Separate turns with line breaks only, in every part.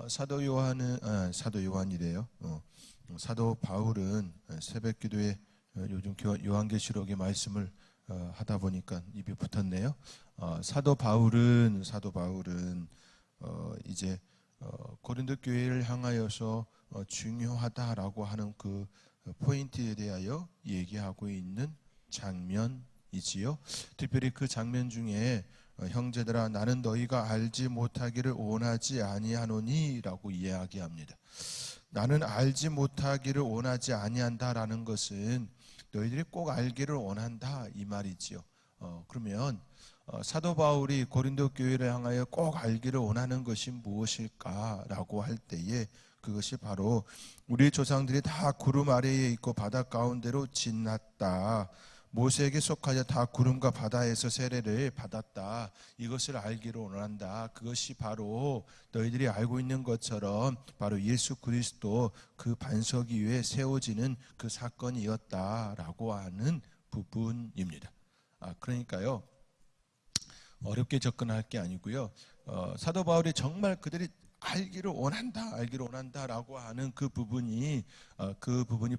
사도 요한이래요. 사도 바울은 새벽 기도에 요즘 요한계시록의 말씀을 하다 보니까 입이 붙었네요. 사도 바울은 이제 고린도 교회를 향하여서 중요하다라고 하는 그 포인트에 대하여 얘기하고 있는 장면이지요. 특별히 그 장면 중에 형제들아 나는 너희가 알지 못하기를 원하지 아니하노니라고 이야기합니다. 나는 알지 못하기를 원하지 아니한다라는 것은 너희들이 꼭 알기를 원한다 이 말이지요. 그러면 사도 바울이 고린도 교회를 향하여 꼭 알기를 원하는 것이 무엇일까라고 할 때에 그것이 바로 우리 조상들이 다 구름 아래에 있고 바다 가운데로 지났다. 모세에게 속하여 다 구름과 바다에서 세례를 받았다. 이것을 알기를 원한다. 그것이 바로 너희들이 알고 있는 것처럼 바로 예수 그리스도 그 반석 위에 세워지는 그 사건이었다라고 하는 부분입니다. 그러니까요. 어렵게 접근할 게 아니고요. 사도 바울이 정말 그들이 알기를 원한다라고 하는 그 부분이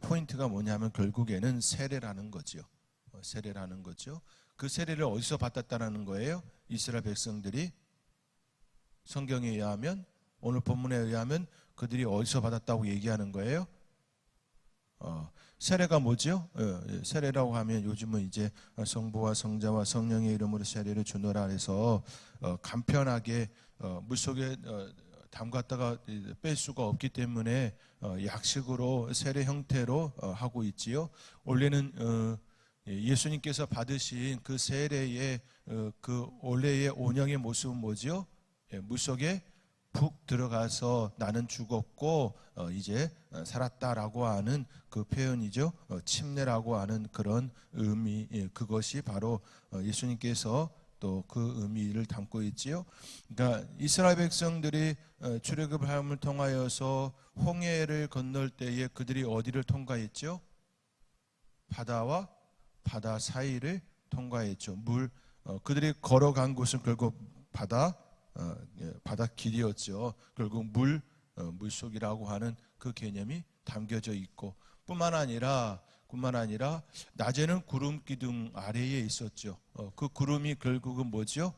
포인트가 뭐냐면 결국에는 세례라는 거죠. 세례라는 거죠. 그 세례를 어디서 받았다라는 거예요? 이스라엘 백성들이 성경에 의하면 오늘 본문에 의하면 그들이 어디서 받았다고 얘기하는 거예요? 세례가 뭐죠? 세례라고 하면 요즘은 이제 성부와 성자와 성령의 이름으로 세례를 주노라 해서 간편하게 물속에 담갔다가 뺄 수가 없기 때문에 약식으로 세례 형태로 하고 있지요. 원래는 예수님께서 받으신 그 세례의 그 원래의 온영의 모습은 뭐죠? 물속에 푹 들어가서 나는 죽었고 이제 살았다라고 하는 그 표현이죠. 침례라고 하는 그런 의미, 그것이 바로 예수님께서 또 그 의미를 담고 있지요. 그러니까 이스라엘 백성들이 출애굽을 함을 통하여서 홍해를 건널 때에 그들이 어디를 통과했죠? 바다와 바다 사이를 통과했죠. 그들이 걸어간 곳은 결국 바다 길이었죠. 결국 물속이라고 하는 그 개념이 담겨져 있고 뿐만 아니라 낮에는 구름 기둥 아래에 있었죠. 그 구름이 결국은 뭐죠?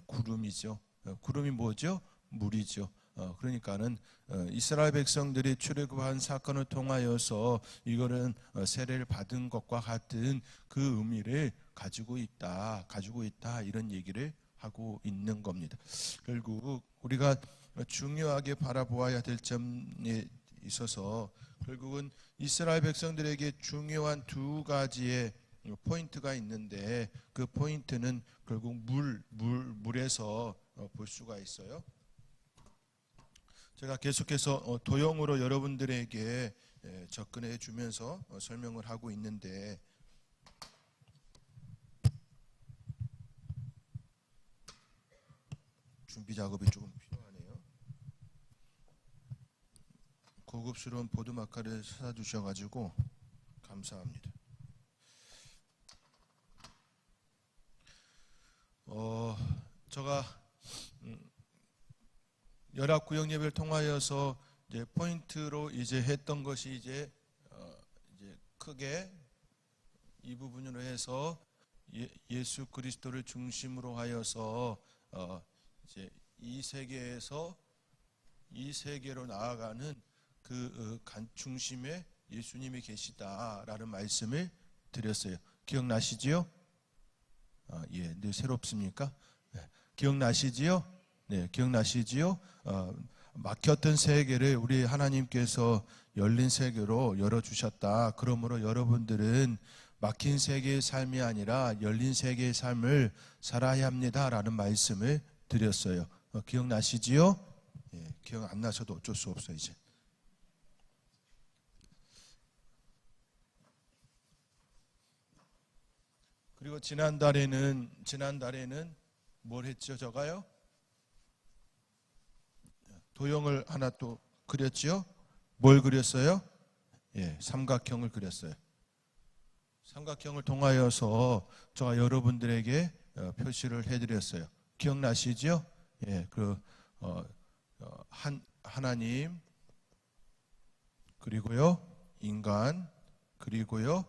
구름이죠. 구름이 뭐죠? 물이죠. 그러니까는 이스라엘 백성들이 출애굽한 사건을 통하여서 이거는 세례를 받은 것과 같은 그 의미를 가지고 있다 이런 얘기를 하고 있는 겁니다. 결국 우리가 중요하게 바라보아야 될 점에 있어서 결국은 이스라엘 백성들에게 중요한 두 가지의 포인트가 있는데 그 포인트는 결국 물에서 볼 수가 있어요. 제가 계속해서 도형으로 여러분들에게 접근해 주면서 설명을 하고 있는데 준비 작업이 조금 필요하네요. 고급스러운 보드마카를 사주셔가지고 감사합니다. 제가 연합구역 예배를 통하여서 이제 포인트로 이제 했던 것이 이제 크게 이 부분으로 해서 예수 그리스도를 중심으로 하여서 이제 이 세계에서 이 세계로 나아가는 그 중심에 예수님이 계시다라는 말씀을 드렸어요. 기억나시지요? 늘 새롭습니까? 기억나시지요? 네, 기억나시지요? 막혔던 세계를 우리 하나님께서 열린 세계로 열어주셨다. 그러므로 여러분들은 막힌 세계의 삶이 아니라 열린 세계의 삶을 살아야 합니다라는 말씀을 드렸어요. 기억나시지요? 기억 안 나셔도 어쩔 수 없어요. 이제 그리고 지난달에는 뭘 했죠? 저가요? 도형을 하나 또 그렸지요? 뭘 그렸어요? 삼각형을 그렸어요. 삼각형을 통하여서 제가 여러분들에게 표시를 해드렸어요. 기억나시죠? 하나님, 그리고요 인간, 그리고요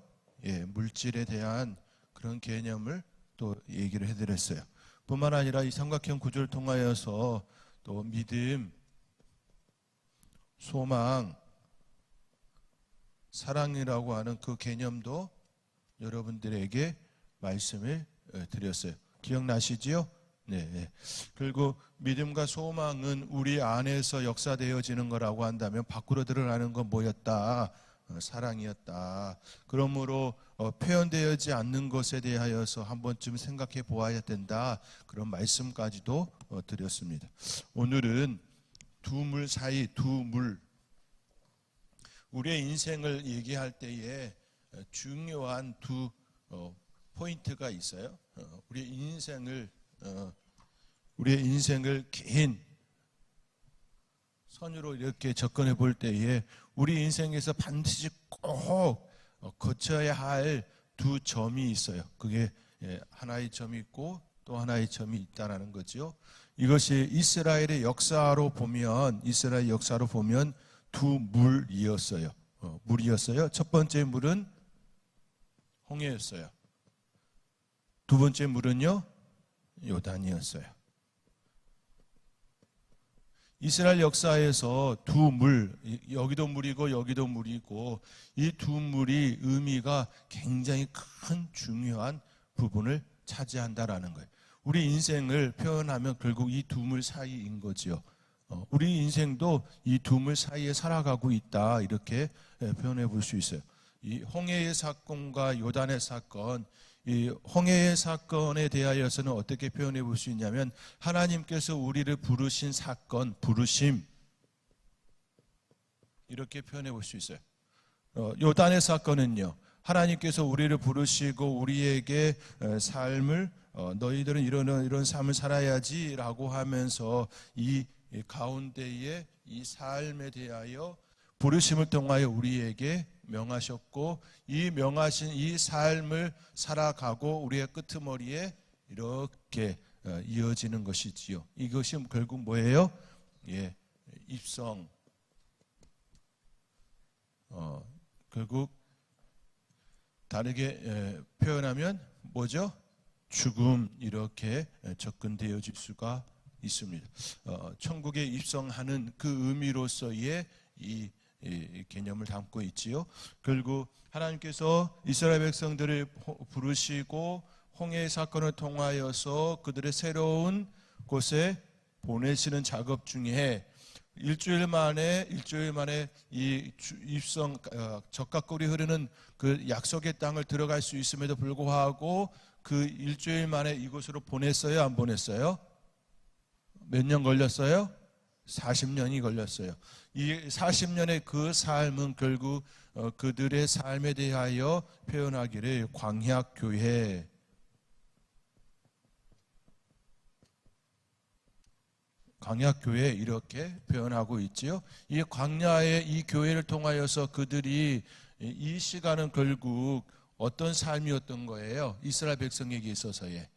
물질에 대한 그런 개념을 또 얘기를 해드렸어요. 뿐만 아니라 이 삼각형 구조를 통하여서 또 믿음, 소망, 사랑이라고 하는 그 개념도 여러분들에게 말씀을 드렸어요. 기억나시지요? 네. 그리고 믿음과 소망은 우리 안에서 역사되어지는 거라고 한다면 밖으로 드러나는 건 뭐였다? 사랑이었다. 그러므로 표현되어지 않는 것에 대하여서 한 번쯤 생각해 보아야 된다. 그런 말씀까지도 드렸습니다. 오늘은 두 물 사이, 두 물, 우리의 인생을 얘기할 때에 중요한 두 포인트가 있어요. 우리의 인생을 긴 선으로 이렇게 접근해 볼 때에 우리 인생에서 반드시 꼭 거쳐야 할 두 점이 있어요. 그게 하나의 점이 있고 또 하나의 점이 있다라는 거죠. 이것이 이스라엘 역사로 보면 두 물이었어요. 물이었어요. 첫 번째 물은 홍해였어요. 두 번째 물은요, 요단이었어요. 이스라엘 역사에서 두 물, 여기도 물이고 여기도 물이고, 이 두 물이 의미가 굉장히 큰 중요한 부분을 차지한다라는 거예요. 우리 인생을 표현하면 결국 이 두 물 사이인 거지요. 우리 인생도 이 두 물 사이에 살아가고 있다, 이렇게 표현해 볼 수 있어요. 이 홍해의 사건과 요단의 사건, 이 홍해의 사건에 대하여서는 어떻게 표현해 볼 수 있냐면, 하나님께서 우리를 부르신 사건, 부르심, 이렇게 표현해 볼 수 있어요. 요단의 사건은요, 하나님께서 우리를 부르시고 우리에게 삶을 너희들은 이런 삶을 살아야지라고 하면서 이 가운데에 이 삶에 대하여 부르심을 통하여 우리에게 명하셨고, 이 명하신 이 삶을 살아가고 우리의 끄트머리에 이렇게 이어지는 것이지요. 이것이 결국 뭐예요? 입성. 결국 다르게 표현하면 뭐죠? 죽음, 이렇게 접근되어질 수가 있습니다. 천국에 입성하는 그 의미로서의 이 개념을 담고 있지요. 결국 하나님께서 이스라엘 백성들을 부르시고 홍해 사건을 통하여서 그들의 새로운 곳에 보내시는 작업 중에 일주일 만에 이 입성, 적과 꿀이 흐르는 그 약속의 땅을 들어갈 수 있음에도 불구하고 그 일주일 만에 이곳으로 보냈어요, 안 보냈어요? 몇 년 걸렸어요? 40년이 걸렸어요. 이 40년의 그 삶은 결국 그들의 삶에 대하여 표현하기를 광야교회, 광야교회 이렇게 표현하고 있지요. 이 광야의 이 교회를 통하여서 그들이 이 시간은 결국 어떤 삶이었던 거예요? 이스라엘 백성에게 있어서의,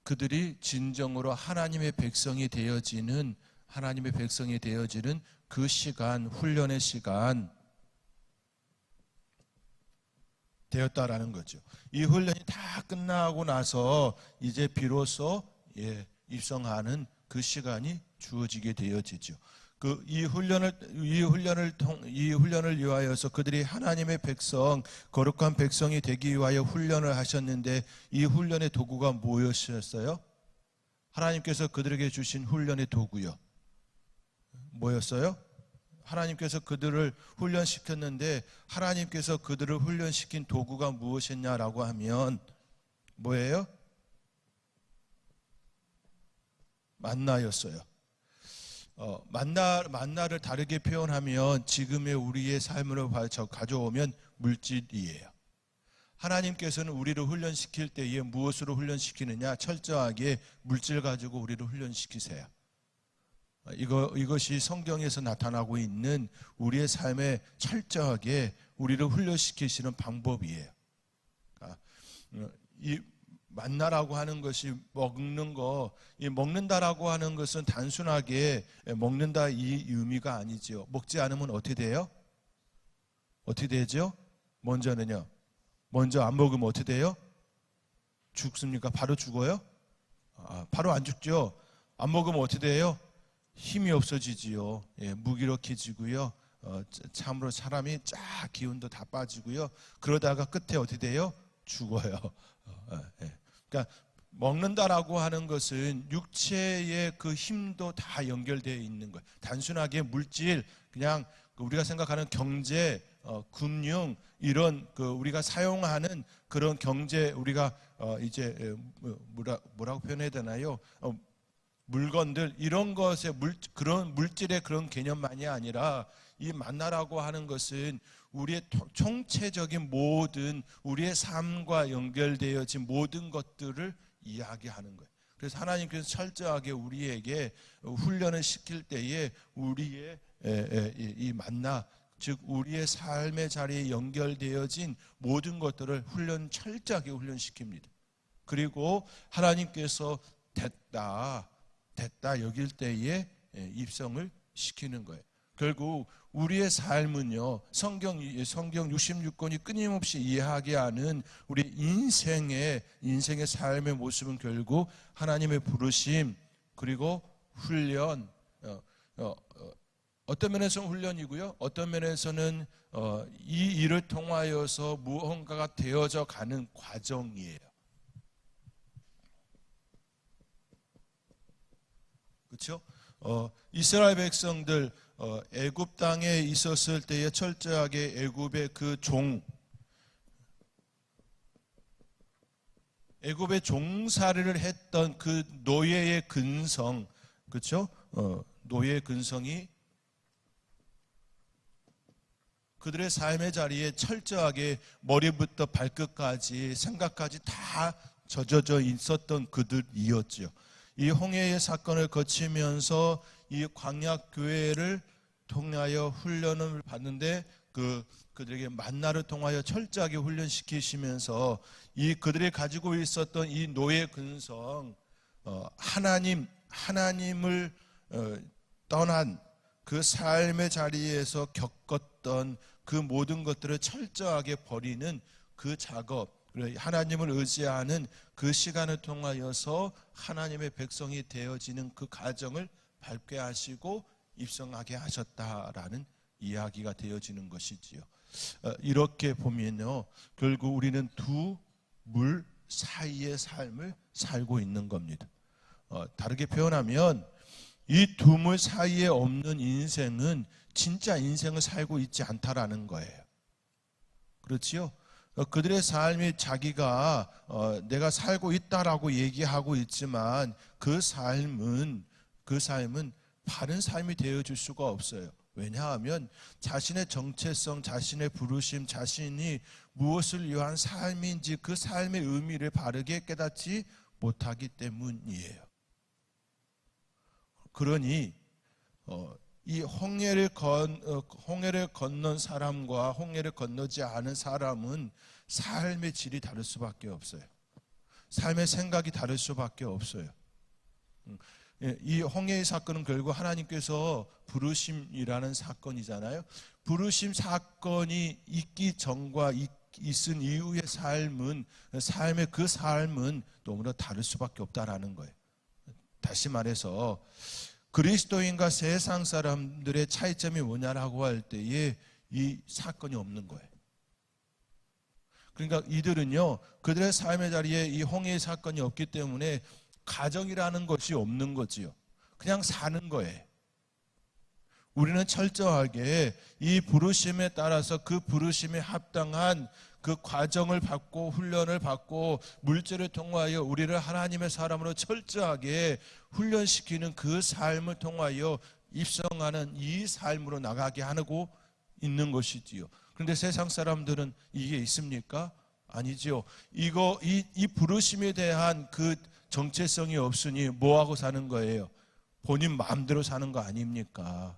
그들이 진정으로 하나님의 백성이 되어지는 그 시간, 훈련의 시간 되었다라는 거죠. 이 훈련이 다 끝나고 나서 이제 비로소 입성하는 그 시간이 주어지게 되어지죠. 이 훈련을 위하여서 그들이 하나님의 백성, 거룩한 백성이 되기 위하여 훈련을 하셨는데, 이 훈련의 도구가 무엇이었어요? 하나님께서 그들에게 주신 훈련의 도구요. 뭐였어요? 하나님께서 그들을 훈련시켰는데, 하나님께서 그들을 훈련시킨 도구가 무엇이냐라고 하면 뭐예요? 만나였어요. 만나를 다르게 표현하면 지금의 우리의 삶으로 가져오면 물질이에요. 하나님께서는 우리를 훈련시킬 때에 무엇으로 훈련시키느냐? 철저하게 물질 가지고 우리를 훈련시키세요. 이것이 성경에서 나타나고 있는 우리의 삶에 철저하게 우리를 훈련시키시는 방법이에요. 이 만나라고 하는 것이 먹는 거, 이 먹는다라고 하는 것은 단순하게 먹는다 이 의미가 아니지요. 먹지 않으면 어떻게 돼요? 어떻게 되죠? 먼저는요. 먼저 안 먹으면 어떻게 돼요? 죽습니까? 바로 죽어요? 바로 안 죽죠. 안 먹으면 어떻게 돼요? 힘이 없어지지요. 예, 무기력해지고요. 참으로 사람이 쫙 기운도 다 빠지고요. 그러다가 끝에 어떻게 돼요? 죽어요. 예. 그러니까 먹는다라고 하는 것은 육체의 그 힘도 다 연결되어 있는 거예요. 단순하게 물질, 그냥 우리가 생각하는 경제, 금융 이런 우리가 사용하는 그런 경제, 우리가 이제 뭐라고 표현해야 되나요? 물건들 이런 것의 그런 물질의 그런 개념만이 아니라 이 만나라고 하는 것은 우리의 총체적인 모든 우리의 삶과 연결되어진 모든 것들을 이야기하는 거예요. 그래서 하나님께서 철저하게 우리에게 훈련을 시킬 때에 우리의 이 만나, 즉 우리의 삶의 자리에 연결되어진 모든 것들을 철저하게 훈련시킵니다. 그리고 하나님께서 됐다 여길 때에 입성을 시키는 거예요. 결국 우리의 삶은요, 성경 66권이 끊임없이 이해하게 하는 우리 인생의 삶의 모습은 결국 하나님의 부르심 그리고 훈련, 어떤 면에서는 훈련이고요, 어떤 면에서는 이 일을 통하여서 무언가가 되어져 가는 과정이에요. 그렇죠? 이스라엘 백성들 애굽 땅에 있었을 때에 철저하게 애굽의 애굽의 종살이를 했던 그 노예의 근성, 그렇죠? 노예의 근성이 그들의 삶의 자리에 철저하게 머리부터 발끝까지 생각까지 다 젖어져 있었던 그들이었죠. 이 홍해의 사건을 거치면서 이 광야 교회를 통하여 훈련을 받는데 그들에게 만나를 통하여 철저하게 훈련시키시면서 이 그들이 가지고 있었던 이 노예 근성, 하나님을 떠난 그 삶의 자리에서 겪었던 그 모든 것들을 철저하게 버리는 그 작업, 하나님을 의지하는 그 시간을 통하여서 하나님의 백성이 되어지는 그 과정을 밟게 하시고 입성하게 하셨다라는 이야기가 되어지는 것이지요. 이렇게 보면요, 결국 우리는 두 물 사이의 삶을 살고 있는 겁니다. 다르게 표현하면 이 두 물 사이에 없는 인생은 진짜 인생을 살고 있지 않다라는 거예요. 그렇지요? 그들의 삶이 자기가 내가 살고 있다라고 얘기하고 있지만 그 삶은 바른 삶이 되어줄 수가 없어요. 왜냐하면 자신의 정체성, 자신의 부르심, 자신이 무엇을 위한 삶인지 그 삶의 의미를 바르게 깨닫지 못하기 때문이에요. 그러니 이 홍해를 건넌 사람과 홍해를 건너지 않은 사람은 삶의 질이 다를 수밖에 없어요. 삶의 생각이 다를 수밖에 없어요. 이 홍해의 사건은 결국 하나님께서 부르심이라는 사건이잖아요. 부르심 사건이 있기 전과 있은 이후의 삶의 그 삶은 너무나 다를 수밖에 없다라는 거예요. 다시 말해서 그리스도인과 세상 사람들의 차이점이 뭐냐라고 할 때에 이 사건이 없는 거예요. 그러니까 이들은요, 그들의 삶의 자리에 이 홍해의 사건이 없기 때문에 가정이라는 것이 없는 거지요. 그냥 사는 거예요. 우리는 철저하게 이 부르심에 따라서 그 부르심에 합당한 그 과정을 받고 훈련을 받고 물질을 통하여 우리를 하나님의 사람으로 철저하게 훈련시키는 그 삶을 통하여 입성하는 이 삶으로 나가게 하고 있는 것이지요. 그런데 세상 사람들은 이게 있습니까? 아니죠. 이 부르심에 대한 그 정체성이 없으니 뭐하고 사는 거예요? 본인 마음대로 사는 거 아닙니까?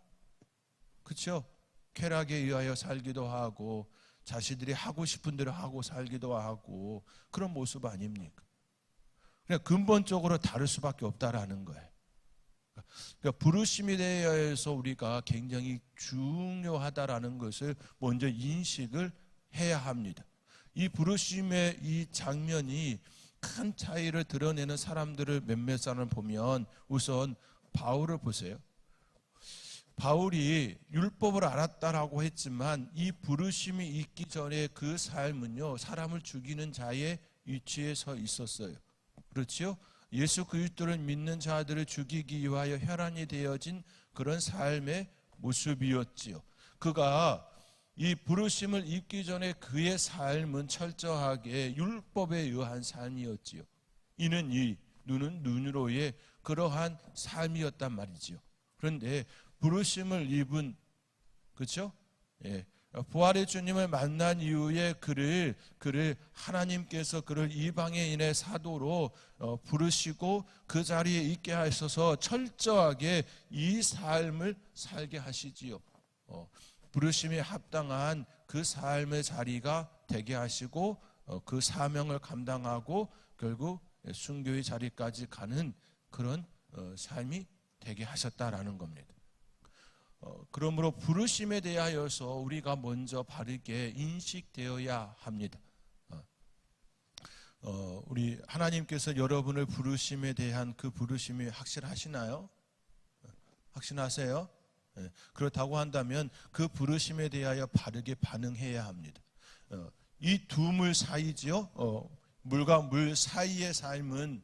그렇죠? 쾌락에 의하여 살기도 하고 자신들이 하고 싶은 대로 하고 살기도 하고 그런 모습 아닙니까? 그냥 근본적으로 다를 수밖에 없다라는 거예요. 그러니까 부르심에 대해서 우리가 굉장히 중요하다라는 것을 먼저 인식을 해야 합니다. 이 부르심의 이 장면이 큰 차이를 드러내는 사람들을 몇몇 사람을 보면 우선 바울을 보세요. 바울이 율법을 알았다라고 했지만 이 부르심이 있기 전에 그 삶은요, 사람을 죽이는 자의 위치에 서 있었어요. 그렇죠? 예수 그리스도를 믿는 자들을 죽이기 위하여 혈안이 되어진 그런 삶의 모습이었지요. 그가 이 부르심을 입기 전에 그의 삶은 철저하게 율법에 의한 삶이었지요. 이는 이, 눈은 눈으로의 그러한 삶이었단 말이지요. 그런데 부르심을 입은, 그렇죠? 예. 부활의 주님을 만난 이후에 그를 하나님께서 그를 이방인의 사도로 부르시고 그 자리에 있게 하셔서 철저하게 이 삶을 살게 하시지요. 부르심에 합당한 그 삶의 자리가 되게 하시고 그 사명을 감당하고 결국 순교의 자리까지 가는 그런 삶이 되게 하셨다라는 겁니다. 그러므로 부르심에 대하여서 우리가 먼저 바르게 인식되어야 합니다. 우리 하나님께서 여러분을 부르심에 대한 그 부르심이 확실하시나요? 확신하세요? 그렇다고 한다면 그 부르심에 대하여 바르게 반응해야 합니다. 이 두 물 사이지요. 물과 물 사이의 삶은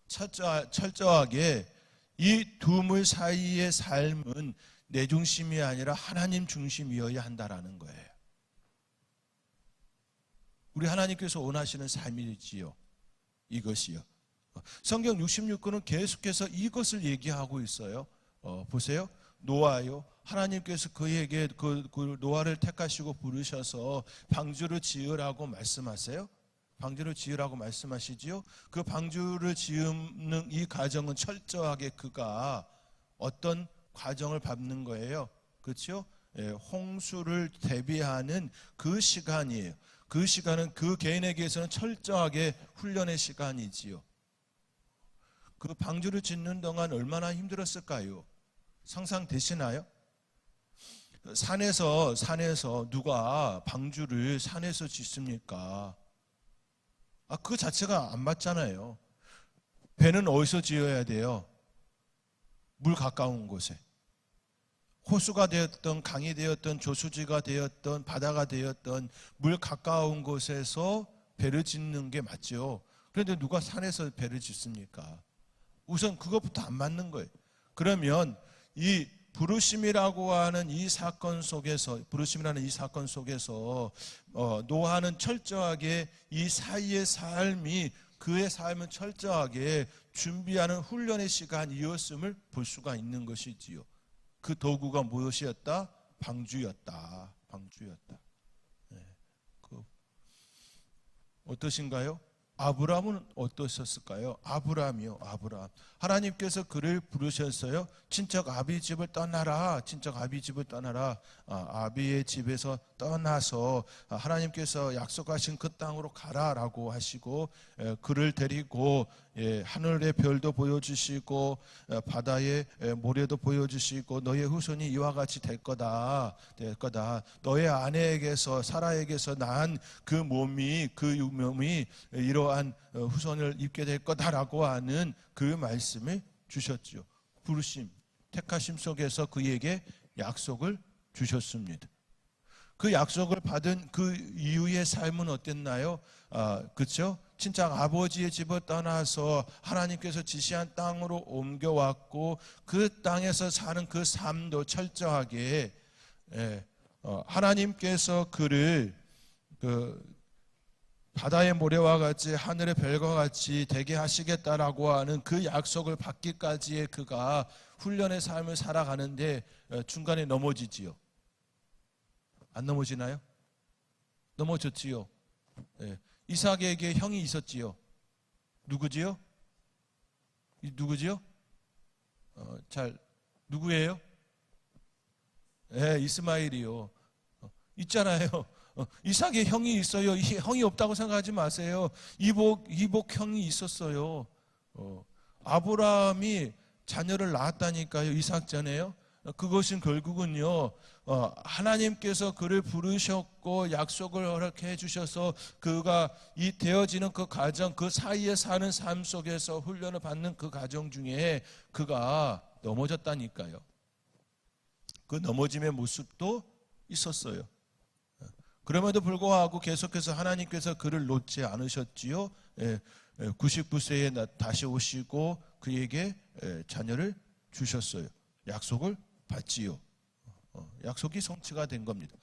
철저하게 이 두 물 사이의 삶은 내 중심이 아니라 하나님 중심이어야 한다라는 거예요. 우리 하나님께서 원하시는 삶이지요. 이것이요. 성경 66권은 계속해서 이것을 얘기하고 있어요. 보세요. 노아요. 하나님께서 그에게 그 노아를 택하시고 부르셔서 방주를 지으라고 말씀하세요. 방주를 지으라고 말씀하시지요. 그 방주를 지으는 이 과정은 철저하게 그가 어떤 과정을 밟는 거예요. 그렇죠? 홍수를 대비하는 그 시간이에요. 그 시간은 그 개인에게서는 철저하게 훈련의 시간이지요. 그 방주를 짓는 동안 얼마나 힘들었을까요? 상상되시나요? 산에서 누가 방주를 산에서 짓습니까? 그 자체가 안 맞잖아요. 배는 어디서 지어야 돼요? 물 가까운 곳에. 호수가 되었던 강이 되었던 조수지가 되었던 바다가 되었던 물 가까운 곳에서 배를 짓는 게 맞죠. 그런데 누가 산에서 배를 짓습니까? 우선 그것부터 안 맞는 거예요. 그러면 이 부르심이라고 하는 이 사건 속에서 노아는 철저하게 이 사이의 삶이 그의 삶은 철저하게 준비하는 훈련의 시간이었음을 볼 수가 있는 것이지요. 그 도구가 무엇이었다? 방주였다. 네. 어떠신가요? 아브라함은 어떠셨을까요? 아브라함이요. 하나님께서 그를 부르셨어요. 친척 아비 집을 떠나라. 아비의 집에서 떠나서 하나님께서 약속하신 그 땅으로 가라라고 하시고 그를 데리고 하늘의 별도 보여주시고 바다의 모래도 보여주시고 너의 후손이 이와 같이 될 거다. 너의 아내에게서 사라에게서 난 그 몸이 이러한 후손을 입게 될 거다라고 하는 그 말씀을 주셨죠. 부르심, 택하심 속에서 그에게 약속을 주셨습니다. 그 약속을 받은 그 이후의 삶은 어땠나요? 그렇죠? 친척 아버지의 집을 떠나서 하나님께서 지시한 땅으로 옮겨왔고 그 땅에서 사는 그 삶도 철저하게 하나님께서 그를 바다의 모래와 같이 하늘의 별과 같이 되게 하시겠다라고 하는 그 약속을 받기까지의 그가 훈련의 삶을 살아가는데 중간에 넘어지지요. 안 넘어지나요? 넘어졌지요. 이삭에게 형이 있었지요. 누구지요? 누구예요? 이스마엘이요. 있잖아요. 이삭의 형이 있어요. 형이 없다고 생각하지 마세요. 이복 형이 있었어요. 아브라함이 자녀를 낳았다니까요. 이삭 전에요. 그것은 결국은요, 하나님께서 그를 부르셨고 약속을 허락해 주셔서 그가 이 되어지는 그 가정, 그 사이에 사는 삶 속에서 훈련을 받는 그 가정 중에 그가 넘어졌다니까요. 그 넘어짐의 모습도 있었어요. 그럼에도 불구하고 계속해서 하나님께서 그를 놓지 않으셨지요. 99세에 다시 오시고 그에게 자녀를 주셨어요. 약속을 받지요. 약속이 성취가 된 겁니다.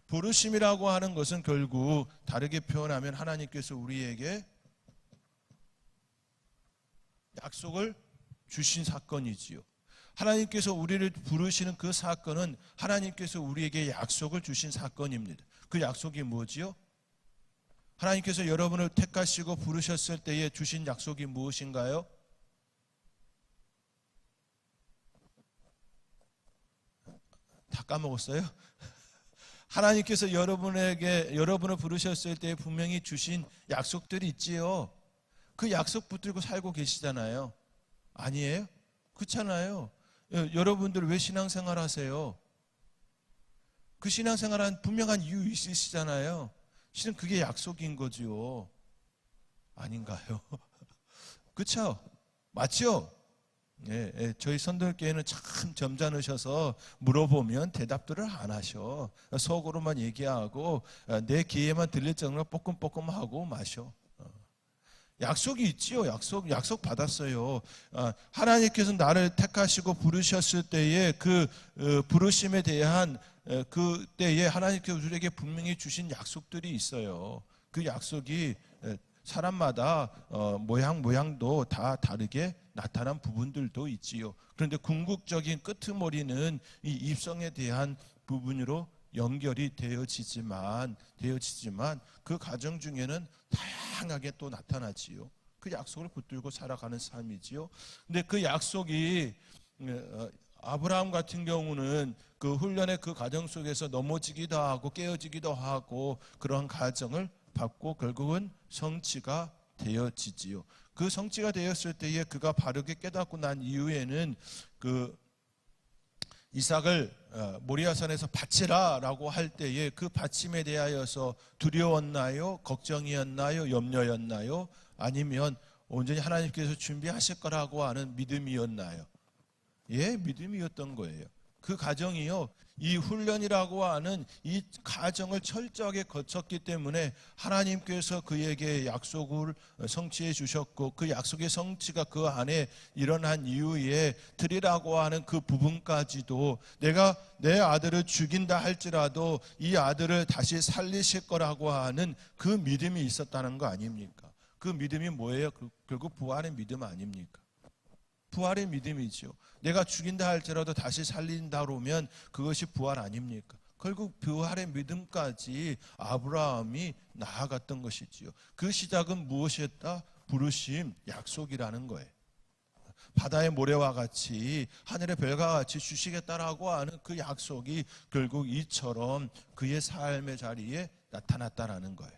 부르심이라고 하는 것은 결국 다르게 표현하면 하나님께서 우리에게 약속을 주신 사건이지요. 하나님께서 우리를 부르시는 그 사건은 하나님께서 우리에게 약속을 주신 사건입니다. 그 약속이 뭐지요? 하나님께서 여러분을 택하시고 부르셨을 때에 주신 약속이 무엇인가요? 다 까먹었어요? 하나님께서 여러분을 부르셨을 때 분명히 주신 약속들이 있지요. 그 약속 붙들고 살고 계시잖아요. 아니에요? 그렇잖아요. 여러분들 왜 신앙생활 하세요? 그 신앙생활한 분명한 이유 있으시잖아요. 실은 그게 약속인 거죠. 아닌가요? 그렇죠? 맞죠? 저희 선들교회는 참 점잖으셔서 물어보면 대답들을 안 하셔. 속으로만 얘기하고 내 귀에만 들릴 정도로 뽀끔뽀끔하고 마셔. 약속이 있지요. 약속 받았어요. 하나님께서 나를 택하시고 부르셨을 때에 그 부르심에 대한 그때에 하나님께서 우리에게 분명히 주신 약속들이 있어요. 그 약속이 사람마다 모양도 다 다르게 나타난 부분들도 있지요. 그런데 궁극적인 끄트머리는 이 입성에 대한 부분으로 연결이 되어지지만 그 과정 중에는 다양하게 또 나타나지요. 그 약속을 붙들고 살아가는 삶이지요. 근데 그 약속이 아브라함 같은 경우는 그 훈련의 그 과정 속에서 넘어지기도 하고 깨어지기도 하고 그런 과정을 받고 결국은 성취가 되어지지요. 그 성취가 되었을 때에 그가 바르게 깨닫고 난 이후에는 그 이삭을 모리아산에서 바치라라고 할 때에 그 바침에 대하여서 두려웠나요? 걱정이었나요? 염려였나요? 아니면 온전히 하나님께서 준비하실 거라고 하는 믿음이었나요? 믿음이었던 거예요. 그 과정이요, 이 훈련이라고 하는 이 과정을 철저하게 거쳤기 때문에 하나님께서 그에게 약속을 성취해 주셨고 그 약속의 성취가 그 안에 일어난 이후에 드리라고 하는 그 부분까지도 내가 내 아들을 죽인다 할지라도 이 아들을 다시 살리실 거라고 하는 그 믿음이 있었다는 거 아닙니까? 그 믿음이 뭐예요? 결국 부활의 믿음 아닙니까? 부활의 믿음이죠. 내가 죽인다 할지라도 다시 살린다 그러면 그것이 부활 아닙니까? 결국 부활의 믿음까지 아브라함이 나아갔던 것이지요. 그 시작은 무엇이었다? 부르심, 약속이라는 거예요. 바다의 모래와 같이 하늘의 별과 같이 주시겠다라고 하는 그 약속이 결국 이처럼 그의 삶의 자리에 나타났다라는 거예요.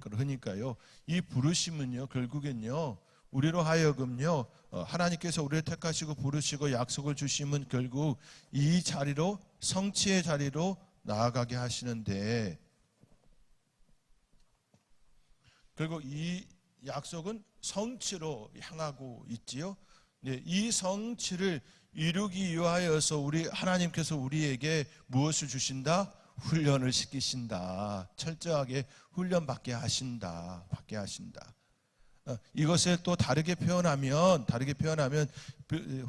그러니까요, 이 부르심은요, 결국엔요, 우리로 하여금요, 하나님께서 우리를 택하시고 부르시고 약속을 주시면 결국 이 자리로, 성취의 자리로 나아가게 하시는데, 결국 이 약속은 성취로 향하고 있지요. 이 성취를 이루기 위하여서 하나님께서 우리에게 무엇을 주신다? 훈련을 시키신다. 철저하게 훈련받게 하신다. 이것을 또 다르게 표현하면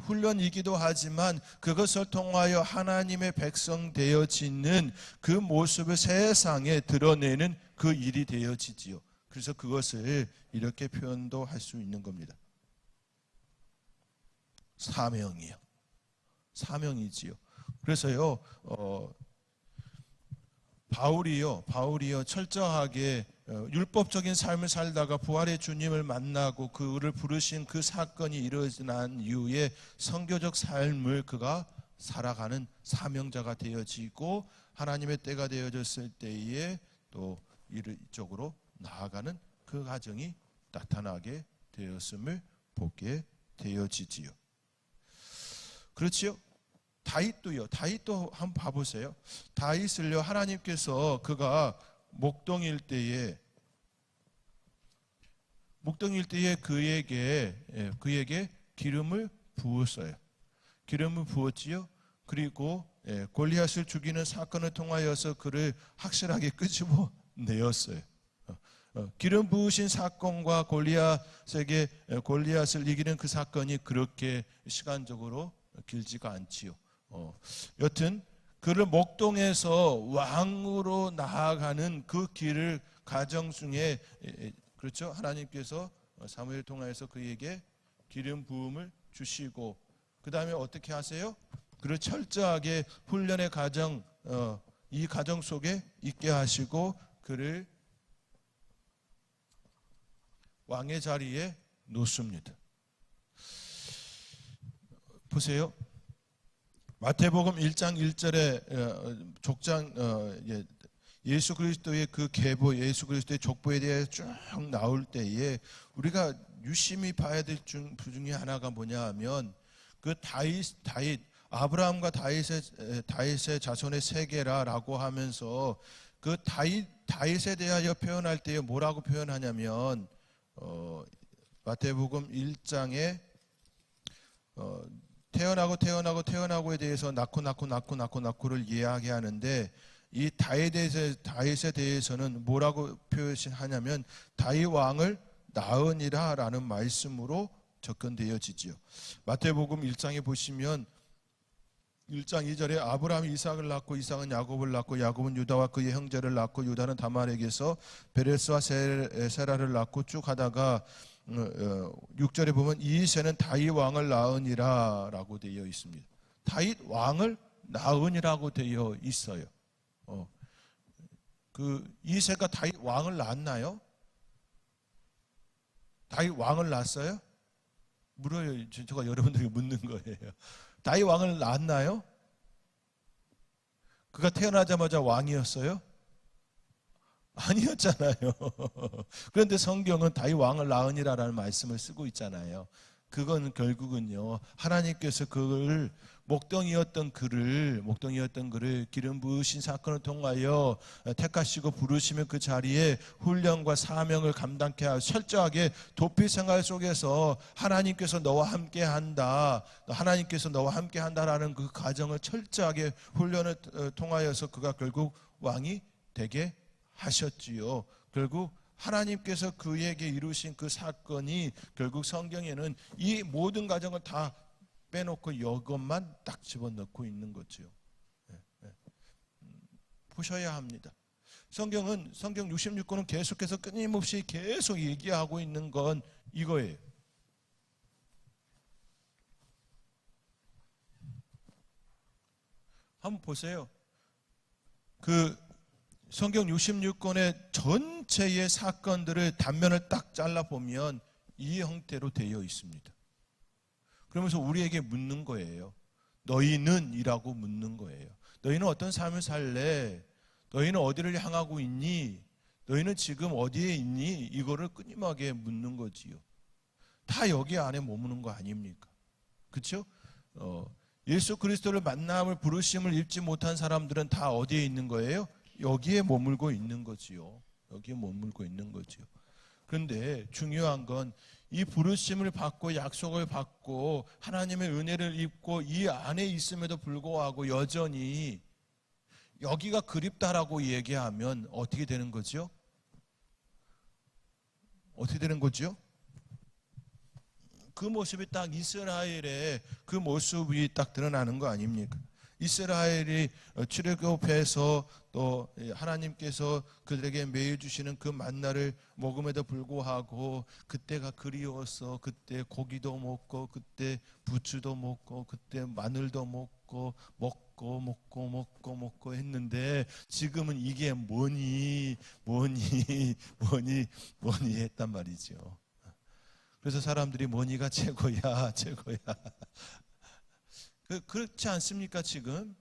훈련이기도 하지만 그것을 통하여 하나님의 백성 되어지는 그 모습을 세상에 드러내는 그 일이 되어지지요. 그래서 그것을 이렇게 표현도 할 수 있는 겁니다. 사명이지요. 그래서요, 바울이요 철저하게 율법적인 삶을 살다가 부활의 주님을 만나고 그를 부르신 그 사건이 이루어진 이후에 선교적 삶을 그가 살아가는 사명자가 되어지고 하나님의 때가 되어졌을 때에 또 이쪽으로 나아가는 그 과정이 나타나게 되었음을 보게 되어지지요. 그렇지요? 다윗도 한번 봐보세요. 다윗을요, 하나님께서 그가 목동일 때에 그에게 기름을 부었어요. 기름을 부었지요. 그리고 골리앗을 죽이는 사건을 통하여서 그를 확실하게 끄집어내었어요. 기름 부으신 사건과 골리앗을 이기는 그 사건이 그렇게 시간적으로 길지가 않지요. 여튼 그를 목동에서 왕으로 나아가는 그 길을 가정 중에, 그렇죠, 하나님께서 사무엘 통하여서 그에게 기름 부음을 주시고 그 다음에 어떻게 하세요? 그를 철저하게 훈련의 과정, 이 과정 속에 있게 하시고 그를 왕의 자리에 놓습니다. 보세요. 마태복음 1장 1절에 족장 예수 그리스도의 그 계보, 예수 그리스도의 족보에 대해 쭉 나올 때에 우리가 유심히 봐야 될 중에 하나가 뭐냐 하면 그 다윗 아브라함과 다윗의 자손의 세계라라고 하면서 그 다윗에 대하여 표현할 때에 뭐라고 표현하냐면 마태복음 1장에 태어나고에 대해서 낳고를 이야기하는데 이 다윗에 대해서는 뭐라고 표현하냐면 다윗 왕을 낳으니라 라는 말씀으로 접근되어지지요. 마태복음 1장에 보시면 1장 2절에 아브라함이 이삭을 낳고 이삭은 야곱을 낳고 야곱은 유다와 그의 형제를 낳고 유다는 다말에게서 베레스와 세라를 낳고 쭉 하다가 6절에 보면 이새는 다윗 왕을 낳으니라 라고 되어 있습니다. 다윗 왕을 낳으니라고 되어 있어요. 그 이새가 다윗 왕을 낳았나요? 다윗 왕을 낳았어요? 물어요. 제가 여러분들에게 묻는 거예요. 다윗 왕을 낳았나요? 그가 태어나자마자 왕이었어요? 아니었잖아요. 그런데 성경은 다윗 왕을 낳으니라라는 말씀을 쓰고 있잖아요. 그건 결국은요, 하나님께서 그를 목동이었던 그를 기름 부으신 사건을 통하여 택하시고 부르시면 그 자리에 훈련과 사명을 감당케 하여 철저하게 도피 생활 속에서 하나님께서 너와 함께 한다라는 그 과정을 철저하게 훈련을 통하여서 그가 결국 왕이 되게 하셨지요. 결국 하나님께서 그에게 이루신 그 사건이 결국 성경에는 이 모든 과정을 다 빼놓고 이것만 딱 집어넣고 있는 거죠. 보셔야 합니다. 성경 66권은 계속해서 끊임없이 계속 얘기하고 있는 건 이거예요. 한번 보세요. 그 성경 66권의 전체의 사건들을 단면을 딱 잘라보면 이 형태로 되어 있습니다. 그러면서 우리에게 묻는 거예요. 너희는? 이라고 묻는 거예요. 너희는 어떤 삶을 살래? 너희는 어디를 향하고 있니? 너희는 지금 어디에 있니? 이거를 끊임하게 묻는 거지요. 다 여기 안에 머무는 거 아닙니까? 그렇죠? 예수 그리스도를 만남을 부르심을 입지 못한 사람들은 다 어디에 있는 거예요? 여기에 머물고 있는 거지요. 여기에 머물고 있는 거지요. 그런데 중요한 건 이 부르심을 받고 약속을 받고 하나님의 은혜를 입고 이 안에 있음에도 불구하고 여전히 여기가 그립다라고 얘기하면 어떻게 되는 거죠? 어떻게 되는 거죠? 그 모습이 딱 이스라엘의 그 모습이 딱 드러나는 거 아닙니까? 이스라엘이 출애굽해서 또 하나님께서 그들에게 매일 주시는 그 만나를 먹음에도 불구하고 그때가 그리웠어. 그때 고기도 먹고 그때 부추도 먹고 그때 마늘도 먹고 했는데 지금은 이게 뭐니 했단 말이죠. 그래서 사람들이 뭐니가 최고야. 그렇지 않습니까 지금?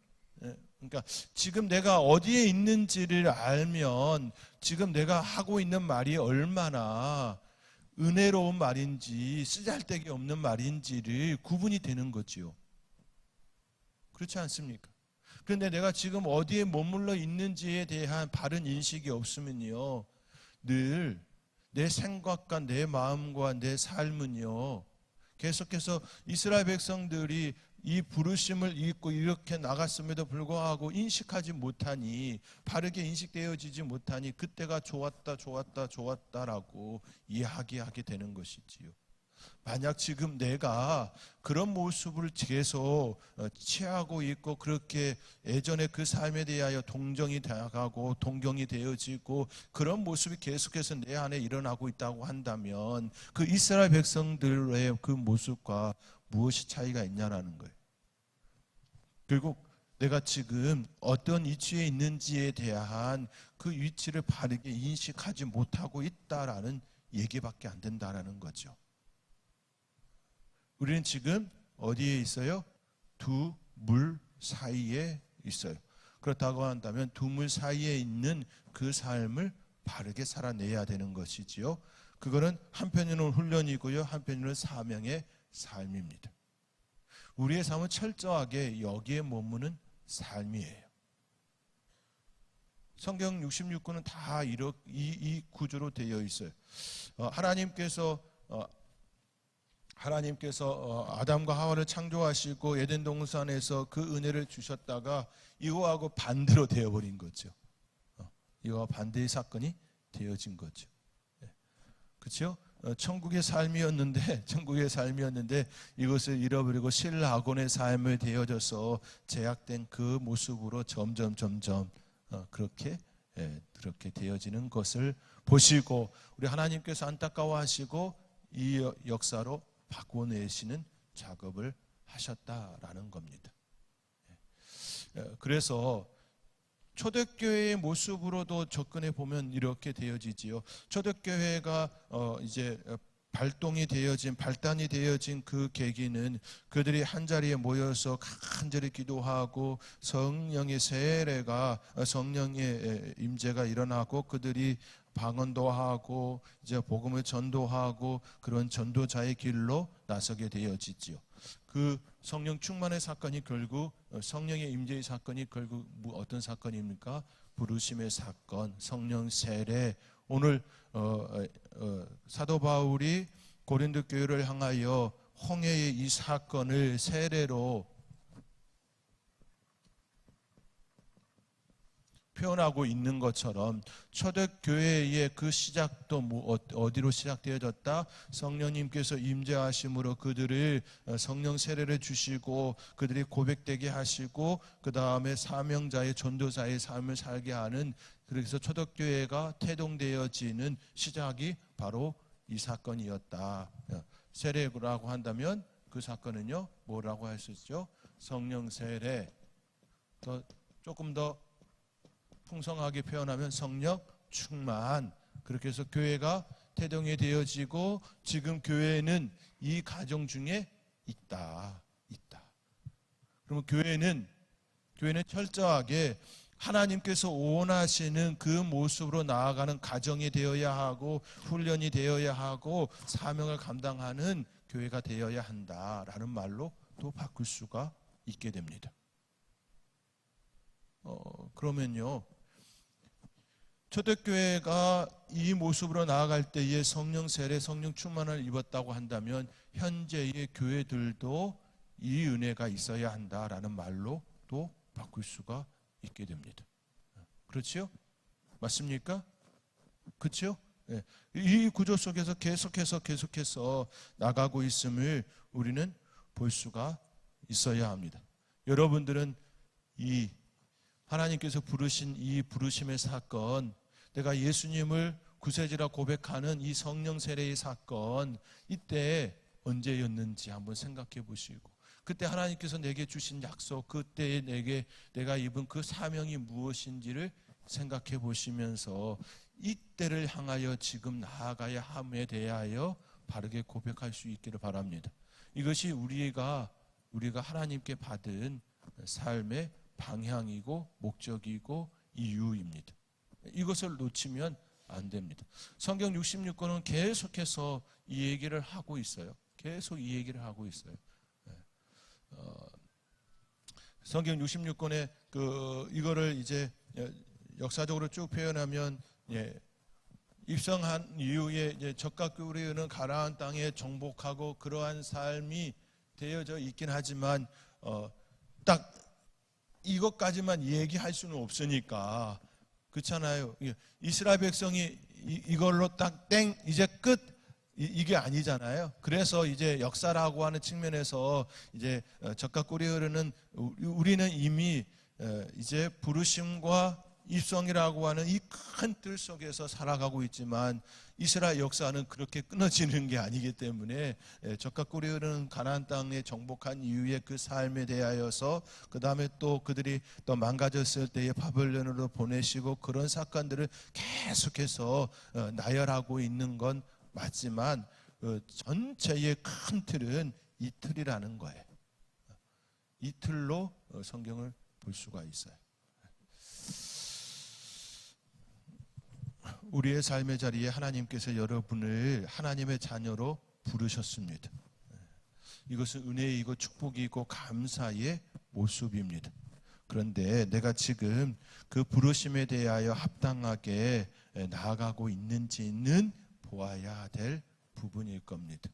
그러니까 지금 내가 어디에 있는지를 알면 지금 내가 하고 있는 말이 얼마나 은혜로운 말인지 쓰잘데기 없는 말인지를 구분이 되는 거지요. 그렇지 않습니까? 그런데 내가 지금 어디에 머물러 있는지에 대한 바른 인식이 없으면요, 늘 내 생각과 내 마음과 내 삶은요, 계속해서 이스라엘 백성들이 이 부르심을 잊고 이렇게 나갔음에도 불구하고 인식하지 못하니, 바르게 인식되어지지 못하니 그때가 좋았다라고 이야기하게 되는 것이지요. 만약 지금 내가 그런 모습을 계속 취하고 있고 그렇게 예전에 그 삶에 대하여 동정이 되어가고 동경이 되어지고 그런 모습이 계속해서 내 안에 일어나고 있다고 한다면 그 이스라엘 백성들의 그 모습과 무엇이 차이가 있냐라는 거예요. 결국 내가 지금 어떤 위치에 있는지에 대한 그 위치를 바르게 인식하지 못하고 있다라는 얘기밖에 안 된다라는 거죠. 우리는 지금 어디에 있어요? 두 물 사이에 있어요. 그렇다고 한다면 두 물 사이에 있는 그 삶을 바르게 살아내야 되는 것이지요. 그거는 한편으로는 훈련이고요, 한편으로는 사명의 삶입니다. 우리의 삶은 철저하게 여기에 머무는 삶이에요. 성경 66권은 다 이 구조로 되어 있어요. 하나님께서 아담과 하와를 창조하시고 에덴 동산에서 그 은혜를 주셨다가 이거하고 반대로 되어버린 거죠. 이거와 반대의 사건이 되어진 거죠. 그렇죠? 천국의 삶이었는데 이것을 잃어버리고 신라곤의 삶을 되어져서 제약된 그 모습으로 점점 그렇게 되어지는 것을 보시고 우리 하나님께서 안타까워하시고 이 역사로 바꿔내시는 작업을 하셨다라는 겁니다. 그래서 초대교회의 모습으로도 접근해 보면 이렇게 되어지지요. 초대교회가 이제 발단이 되어진 그 계기는 그들이 한자리에 모여서 간절히 기도하고 성령의 세례가, 성령의 임재가 일어나고 그들이 방언도 하고 이제 복음을 전도하고 그런 전도자의 길로 나서게 되어지지요. 그 성령 충만의 사건이 결국, 성령의 임재의 사건이 결국 어떤 사건입니까? 부르심의 사건, 성령 세례. 오늘 사도 바울이 고린도 교회를 향하여 홍해의 이 사건을 세례로 표현하고 있는 것처럼 초대교회의 그 시작도 어디로 시작되어졌다? 성령님께서 임재하심으로 그들을 성령 세례를 주시고 그들이 고백되게 하시고 그 다음에 사명자의 전도자의 삶을 살게 하는, 그래서 초대교회가 태동되어지는 시작이 바로 이 사건이었다. 세례라고 한다면 그 사건은요, 뭐라고 할 수 있죠? 성령 세례. 조금 더 풍성하게 표현하면 성령 충만. 그렇게 해서 교회가 태동이 되어지고 지금 교회는 이 가정 중에 있다. 그러면 교회는 철저하게 하나님께서 원하시는 그 모습으로 나아가는 가정이 되어야 하고 훈련이 되어야 하고 사명을 감당하는 교회가 되어야 한다라는 말로 또 바꿀 수가 있게 됩니다. 그러면요, 초대교회가 이 모습으로 나아갈 때에 성령 세례, 성령 충만을 입었다고 한다면 현재의 교회들도 이 은혜가 있어야 한다라는 말로 또 바꿀 수가 있게 됩니다. 그렇죠? 맞습니까? 그렇죠? 네. 이 구조 속에서 계속해서 나가고 있음을 우리는 볼 수가 있어야 합니다. 여러분들은 이 하나님께서 부르신 이 부르심의 사건, 내가 예수님을 구세주라 고백하는 이 성령 세례의 사건, 이때 언제였는지 한번 생각해 보시고, 그때 하나님께서 내게 주신 약속, 그때 내가 입은 그 사명이 무엇인지를 생각해 보시면서 이때를 향하여 지금 나아가야 함에 대하여 바르게 고백할 수 있기를 바랍니다. 이것이 우리가 우리가 하나님께 받은 삶의 방향이고 목적이고 이유입니다. 이것을 놓치면 안 됩니다. 성경 66권은 계속해서 이 얘기를 하고 있어요. 계속 이 얘기를 하고 있어요. 성경 66권에 이거를 이제 역사적으로 쭉 표현하면, 입성한 이후에 이제 적각교회는 가나안 땅에 정복하고 그러한 삶이 되어져 있긴 하지만 딱 이것까지만 얘기할 수는 없으니까, 그렇잖아요. 이스라엘 백성이 이걸로 딱 땡 이제 끝 이게 아니잖아요. 그래서 이제 역사라고 하는 측면에서 이제 적각골이 흐르는, 우리는 이미 이제 부르심과 입성이라고 하는 이 큰 뜰 속에서 살아가고 있지만 이스라엘 역사는 그렇게 끊어지는 게 아니기 때문에 적각골이 흐르는 가나안 땅에 정복한 이후에 그 삶에 대하여서, 그 다음에 또 그들이 또 망가졌을 때에 바벨론으로 보내시고 그런 사건들을 계속해서 나열하고 있는 건 맞지만 전체의 큰 틀은 이 틀이라는 거예요. 이 틀로 성경을 볼 수가 있어요. 우리의 삶의 자리에 하나님께서 여러분을 하나님의 자녀로 부르셨습니다. 이것은 은혜이고 축복이고 감사의 모습입니다. 그런데 내가 지금 그 부르심에 대하여 합당하게 나아가고 있는지는 보아야 될 부분일 겁니다.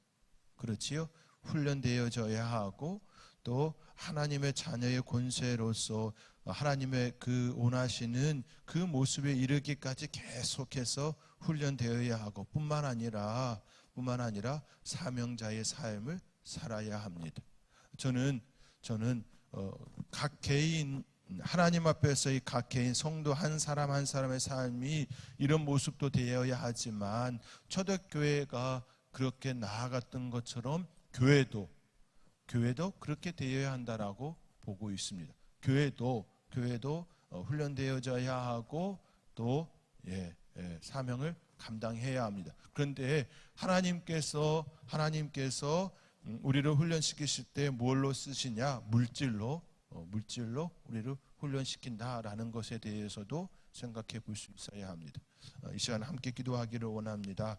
그렇지요? 훈련되어져야 하고, 또 하나님의 자녀의 권세로서 하나님의 그 원하시는 그 모습에 이르기까지 계속해서 훈련되어야 하고, 뿐만 아니라 사명자의 삶을 살아야 합니다. 저는 각 개인, 하나님 앞에서의 각 개인 성도 한 사람 한 사람의 삶이 이런 모습도 되어야 하지만, 초대교회가 그렇게 나아갔던 것처럼 교회도 그렇게 되어야 한다라고 보고 있습니다. 교회도 훈련되어져야 하고, 또 사명을 감당해야 합니다. 그런데 하나님께서 우리를 훈련시키실 때 뭘로 쓰시냐? 물질로 우리를 훈련시킨다라는 것에 대해서도 생각해 볼 수 있어야 합니다. 이 시간 함께 기도하기를 원합니다.